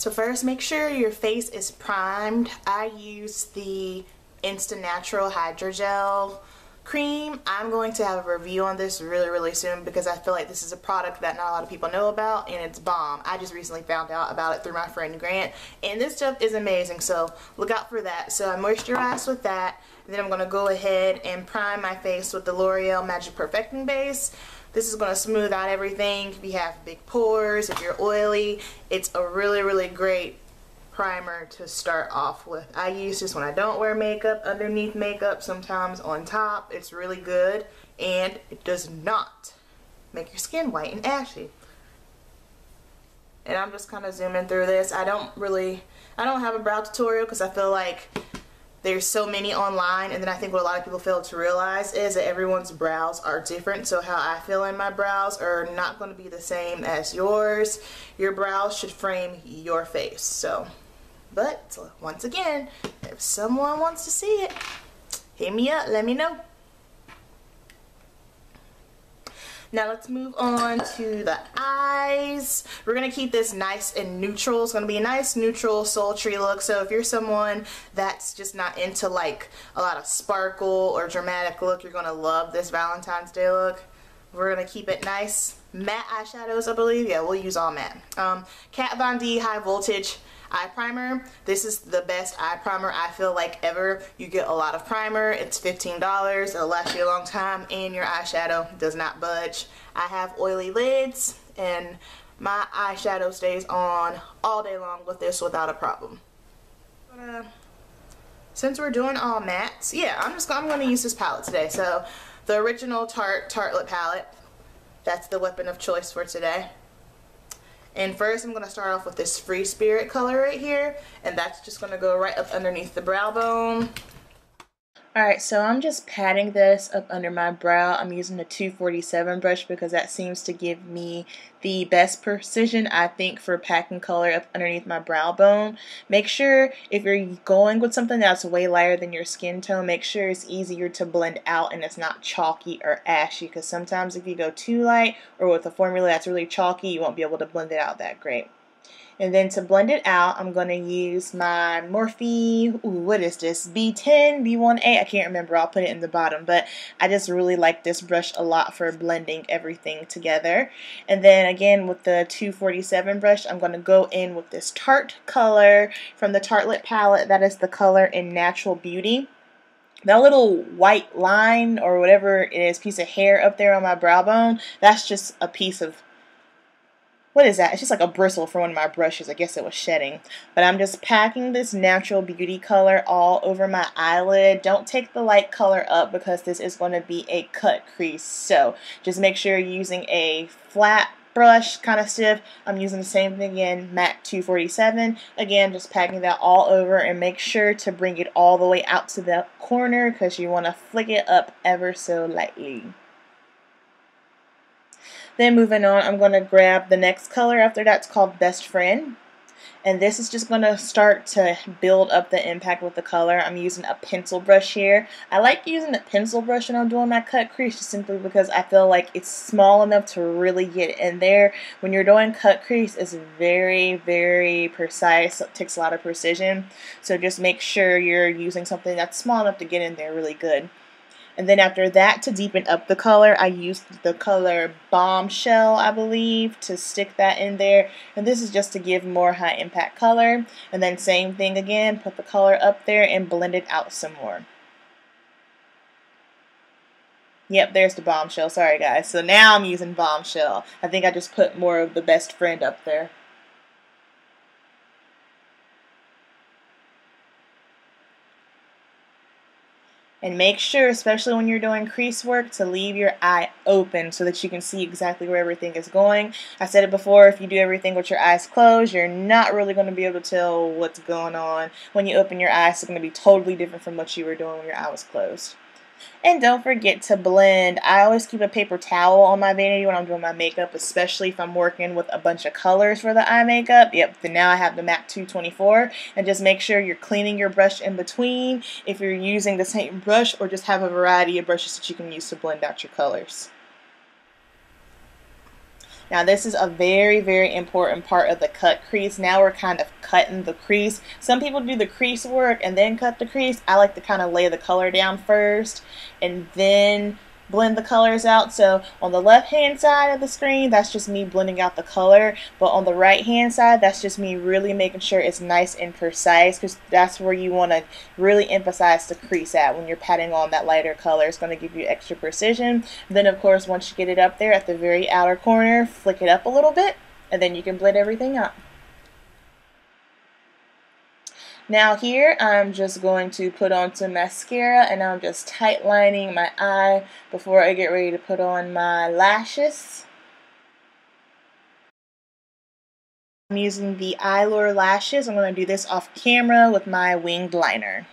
So first, make sure your face is primed. I use the Insta Natural Hydra Gel cream. I'm going to have a review on this really soon because I feel like this is a product that not a lot of people know about, and it's bomb. I just recently found out about it through my friend Grant, and this stuff is amazing, so look out for that. So I moisturize with that, and then I'm going to go ahead and prime my face with the L'Oreal Magic Perfecting Base. This is going to smooth out everything. If you have big pores, if you're oily, it's a really great primer to start off with. I use this when I don't wear makeup, underneath makeup, sometimes on top. It's really good, and it does not make your skin white and ashy. And I'm just kind of zooming through this. I don't have a brow tutorial because I feel like there's so many online, and then I think what a lot of people fail to realize is that everyone's brows are different. So how I feel in my brows are not going to be the same as yours. Your brows should frame your face. So, but once again, if someone wants to see it, hit me up, let me know. Now let's move on to the eyes. We're going to keep this nice and neutral. It's going to be a nice, neutral, sultry look. So if you're someone that's just not into like a lot of sparkle or dramatic look, you're going to love this Valentine's Day look. We're going to keep it nice. Matte eyeshadows, I believe. Yeah, we'll use all matte. Kat Von D High Voltage Eye Primer. This is the best eye primer I feel like ever. You get a lot of primer. It's $15. It'll last you a long time, and your eyeshadow does not budge. I have oily lids, and my eyeshadow stays on all day long with this without a problem. Since we're doing all mattes, yeah, I'm going to use this palette today. So the original Tartelette palette. That's the weapon of choice for today. And first I'm going to start off with this Free Spirit color right here, and that's just going to go right up underneath the brow bone. Alright, so I'm just patting this up under my brow. I'm using the 247 brush because that seems to give me the best precision, I think, for packing color up underneath my brow bone. Make sure if you're going with something that's way lighter than your skin tone, make sure it's easier to blend out and it's not chalky or ashy, because sometimes if you go too light or with a formula that's really chalky, you won't be able to blend it out that great. And then to blend it out, I'm going to use my Morphe, what is this, B10, B1A, I can't remember, I'll put it in the bottom, but I just really like this brush a lot for blending everything together. And then again with the 247 brush, I'm going to go in with this Tarte color from the Tartelette palette. That is the color in Natural Beauty. That little white line or whatever it is, piece of hair up there on my brow bone, that's just a piece of, what is that? It's just like a bristle for one of my brushes. I guess it was shedding. But I'm just packing this Natural Beauty color all over my eyelid. Don't take the light color up because this is going to be a cut crease. So just make sure you're using a flat brush, kind of stiff. I'm using the same thing again, MAC 247. Again, just packing that all over, and make sure to bring it all the way out to the corner because you want to flick it up ever so lightly. Then moving on, I'm going to grab the next color after that's called Best Friend. And this is just going to start to build up the impact with the color. I'm using a pencil brush here. I like using a pencil brush when I'm doing my cut crease just simply because I feel like it's small enough to really get in there. When you're doing cut crease, it's very precise. It takes a lot of precision. So just make sure you're using something that's small enough to get in there really good. And then after that, to deepen up the color, I used the color Bombshell, I believe, to stick that in there. And this is just to give more high impact color. And then same thing again, put the color up there and blend it out some more. Yep, there's the Bombshell. Sorry guys. So now I'm using Bombshell. I think I just put more of the Best Friend up there. And make sure, especially when you're doing crease work, to leave your eye open so that you can see exactly where everything is going. I said it before, if you do everything with your eyes closed, you're not really going to be able to tell what's going on. When you open your eyes, it's going to be totally different from what you were doing when your eye was closed. And don't forget to blend. I always keep a paper towel on my vanity when I'm doing my makeup, especially if I'm working with a bunch of colors for the eye makeup. Yep, then now I have the MAC 224. And just make sure you're cleaning your brush in between if you're using the same brush, or just have a variety of brushes that you can use to blend out your colors. Now this is a very, very important part of the cut crease. Now we're kind of cutting the crease. Some people do the crease work and then cut the crease. I like to kind of lay the color down first and then blend the colors out. So on the left hand side of the screen, that's just me blending out the color, but on the right hand side, that's just me really making sure it's nice and precise, because that's where you want to really emphasize the crease at when you're patting on that lighter color. It's going to give you extra precision. Then of course, once you get it up there at the very outer corner, flick it up a little bit and then you can blend everything out. Now here I'm just going to put on some mascara, and I'm just tight lining my eye before I get ready to put on my lashes. I'm using the Eylure lashes. I'm going to do this off camera with my winged liner.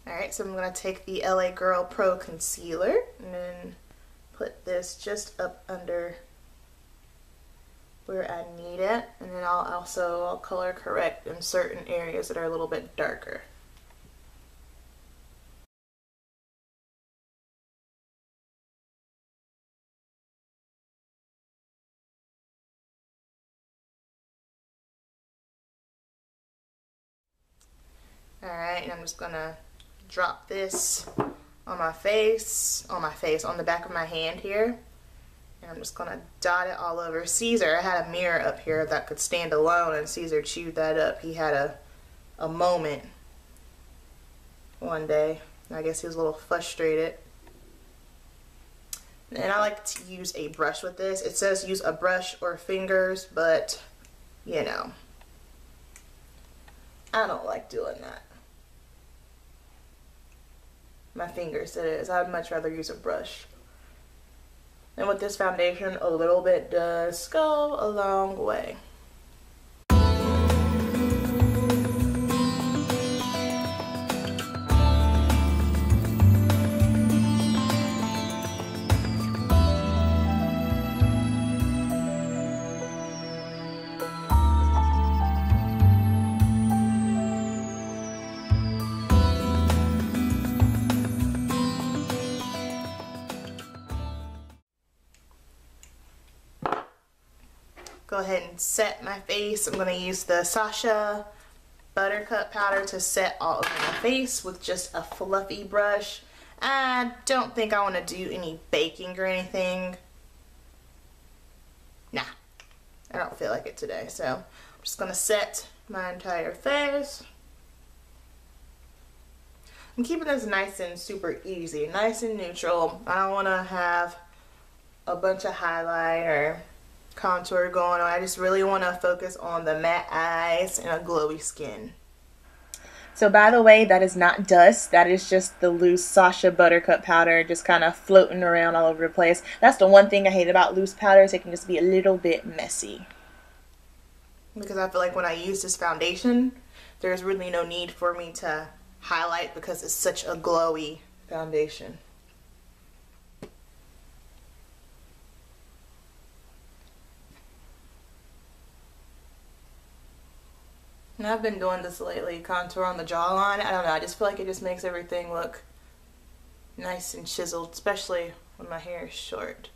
Alright, so I'm going to take the LA Girl Pro Concealer and then put this just up under where I need it, and then I'll color correct in certain areas that are a little bit darker. Alright, and I'm just gonna drop this on my face, on the back of my hand here. And I'm just going to dot it all over. Caesar, I had a mirror up here that could stand alone, and Caesar chewed that up. He had a moment one day. I guess he was a little frustrated. And I like to use a brush with this. It says use a brush or fingers, but, you know, I don't like doing that. My fingers, it is. I'd much rather use a brush. And with this foundation, a little bit does go a long way. Go ahead and set my face. I'm going to use the Sacha buttercup powder to set all over my face with just a fluffy brush. I don't think I want to do any baking or anything. Nah, I don't feel like it today. So I'm just going to set my entire face. I'm keeping this nice and super easy, nice and neutral. I don't want to have a bunch of highlight or contour going on. I just really want to focus on the matte eyes and a glowy skin. So by the way, that is not dust. That is just the loose Sacha buttercup powder just kind of floating around all over the place. That's the one thing I hate about loose powders. It can just be a little bit messy. Because I feel like when I use this foundation, there's really no need for me to highlight because it's such a glowy foundation. And I've been doing this lately, contour on the jawline. I don't know, I just feel like it just makes everything look nice and chiseled, especially when my hair is short.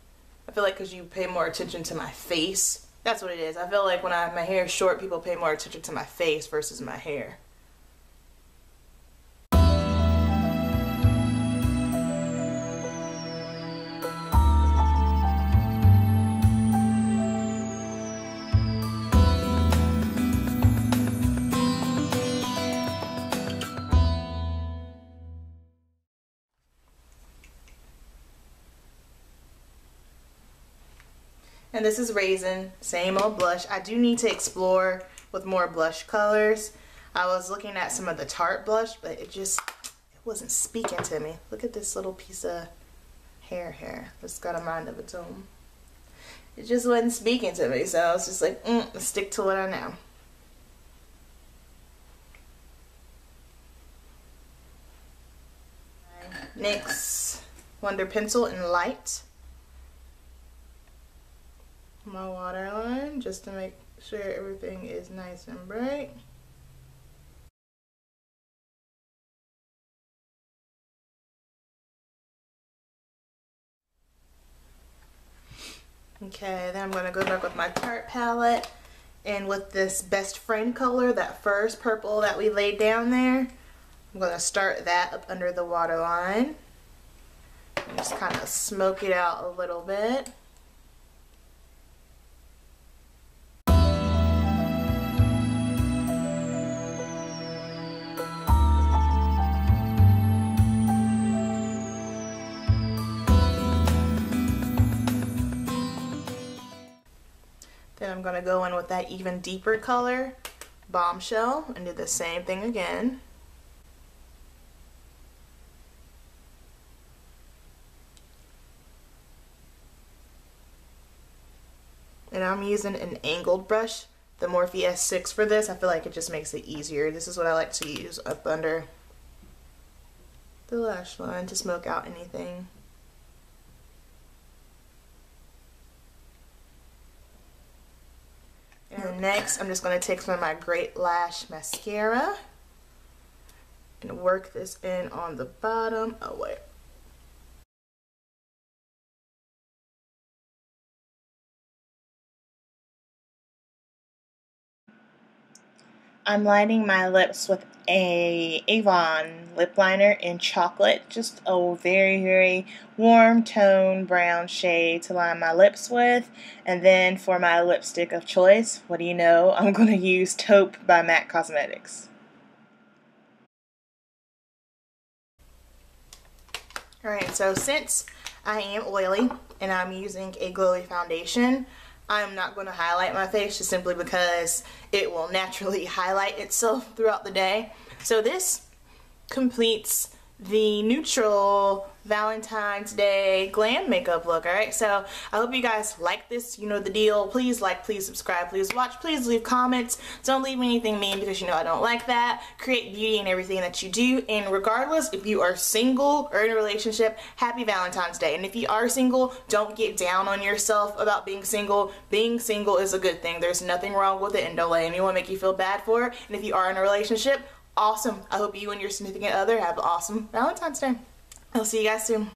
I feel like because you pay more attention to my face. That's what it is. I feel like when my hair is short, people pay more attention to my face versus my hair. And this is Razin, same old blush. I do need to explore with more blush colors. I was looking at some of the Tarte blush, but it wasn't speaking to me. Look at this little piece of hair here. It's got a mind of its own. It just wasn't speaking to me, so I was just like, let's stick to what I know. NYX Wonder Pencil in Light. My waterline just to make sure everything is nice and bright. Okay, then I'm going to go back with my Tarte palette, and with this best friend color, that first purple that we laid down there, I'm going to start that up under the waterline. Just kind of smoke it out a little bit. Then I'm going to go in with that even deeper color, Bombshell, and do the same thing again. And I'm using an angled brush, the Morphe S6 for this. I feel like it just makes it easier. This is what I like to use up under the lash line to smoke out anything. And next, I'm just going to take some of my Great Lash mascara and work this in on the bottom. Oh, wait. I'm lining my lips with a Avon lip liner in chocolate, just a very, very warm tone brown shade to line my lips with. And then for my lipstick of choice, what do you know, I'm going to use Taupe by MAC Cosmetics. Alright, so since I am oily and I'm using a glowy foundation, I'm not going to highlight my face just simply because it will naturally highlight itself throughout the day. So this completes the neutral Valentine's Day glam makeup look. Alright, so I hope you guys like this. You know the deal. Please like, please subscribe, please watch, please leave comments. Don't leave me anything mean because you know I don't like that. Create beauty in everything that you do, and regardless if you are single or in a relationship, happy Valentine's Day. And if you are single, don't get down on yourself about being single. Being single is a good thing. There's nothing wrong with it, and don't let anyone make you feel bad for it. And if you are in a relationship, awesome. I hope you and your significant other have an awesome Valentine's Day. I'll see you guys soon.